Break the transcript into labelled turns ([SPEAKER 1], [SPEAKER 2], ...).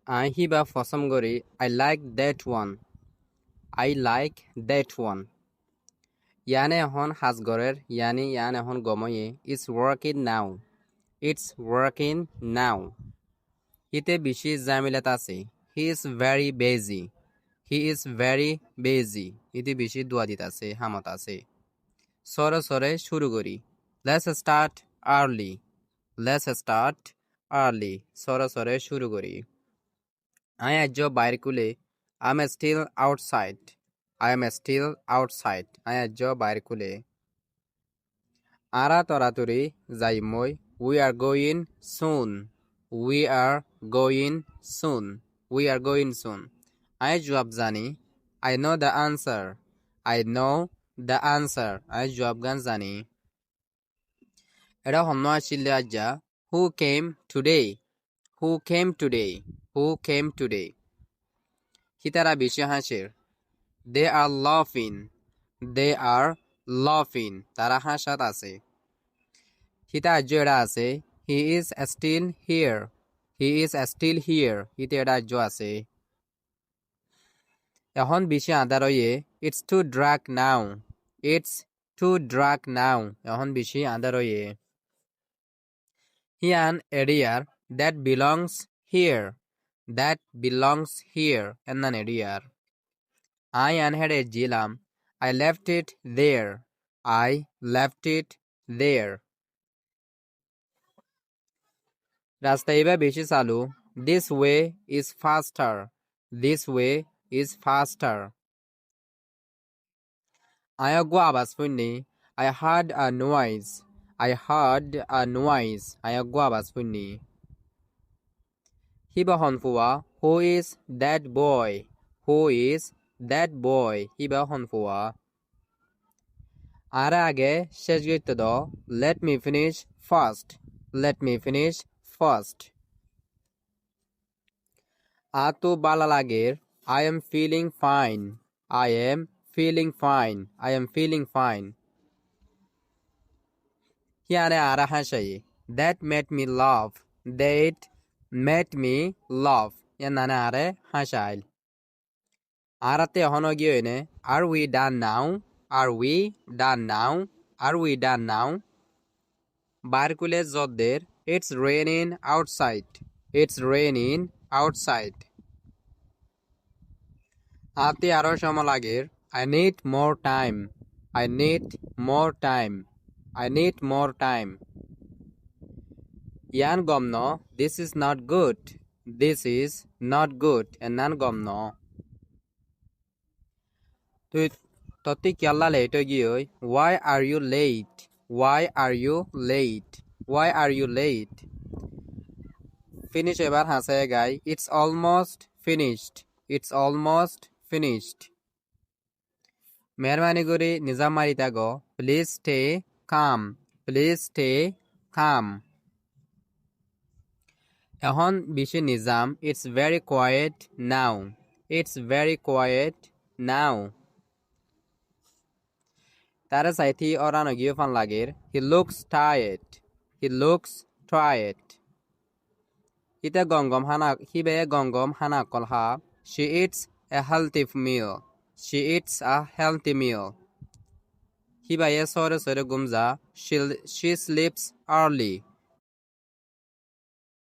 [SPEAKER 1] I hiba ফসম করি I like that one. I like that one. ইয়ানে এখন সাজগরের ইয়ান এখন গময়ে It's working now. It's working now. হিতে বেশি জামিলাত আছে He is very busy. He is very busy. ইতি বেশি দোয়া দিত আছে হামত আছে সরে সরে শুরু করি Let's start early. Let's start early. সরে সরে শুরু করি I আজ বাইর কুলে I'm still outside. I am still outside. I আজ বাইর কুলে আরা তরাতরি যাই মই We are going soon. We are going soon. We are going soon. I জবাব জানি I know the answer. I know the answer. I জবাব গান জানি এটা হন্য আসিলে আজ্জা Who came today? Who came today? Who came today? হিতারা বেশি হাসির They are laughing. They are laughing. তারা হাসাত আছে হিতা আজ্য এটা আছে He is still here. He is still here. হিতে এটা আজ্য আছে এখন বেশি আদার হয়ে It's too dark now. It's too dark now. এখন বেশি আদার হয়ে An area that belongs here. That belongs here. And an area. I had a jilam. I left it there. I left it there. রাস্তা এবার বেশি চালু This way is faster. This way is faster. আয়গো আবাস শুনি I heard a noise. I heard a noise. আয়গো আবাস শুনি Hiba হনফুয়া Who is that boy? Who is that boy? Hiba হনফুয়া আর আগে শেষ গিয়ে দ Let me finish first. Let me finish first. আতো Bala লাগের I am feeling fine. I am feeling fine. I am feeling fine. হিয়ারে আরা হাসাই That made me laugh. That made me laugh. ইয়ানানে আরে হাসাইল আরাতে হন গিয়ে নে Are we done now? Are we done now? Are we done now? বারকুলে জদ্দের It's raining outside. It's raining outside. আতে আরো সময় লাগের I need more time. I need more time. I need more time. ইয়ান গমন This is not good. This is not good. এনান গমন তুই তত্তি কেলা late গিয়ে Why are you late? Why are you late? Why are you late? Finish এবার হাসায় গাই It's almost finished. It's almost finished. মেহরবানি করে নিজাম মারিতা গো Please stay calm. Please stay calm. এখন বেশি Nizam It's very quiet now. It's very quiet now. তারা সাইথি ওরানো গিয়ে fun লাগের He looks tired. He looks tired. হিতে গঙ্গম হানা হিবে গঙ্গম হানা কলহা She eats a healthy meal. She eats a healthy meal. হিবায়ে সরে সরে গুমজা She sleeps early.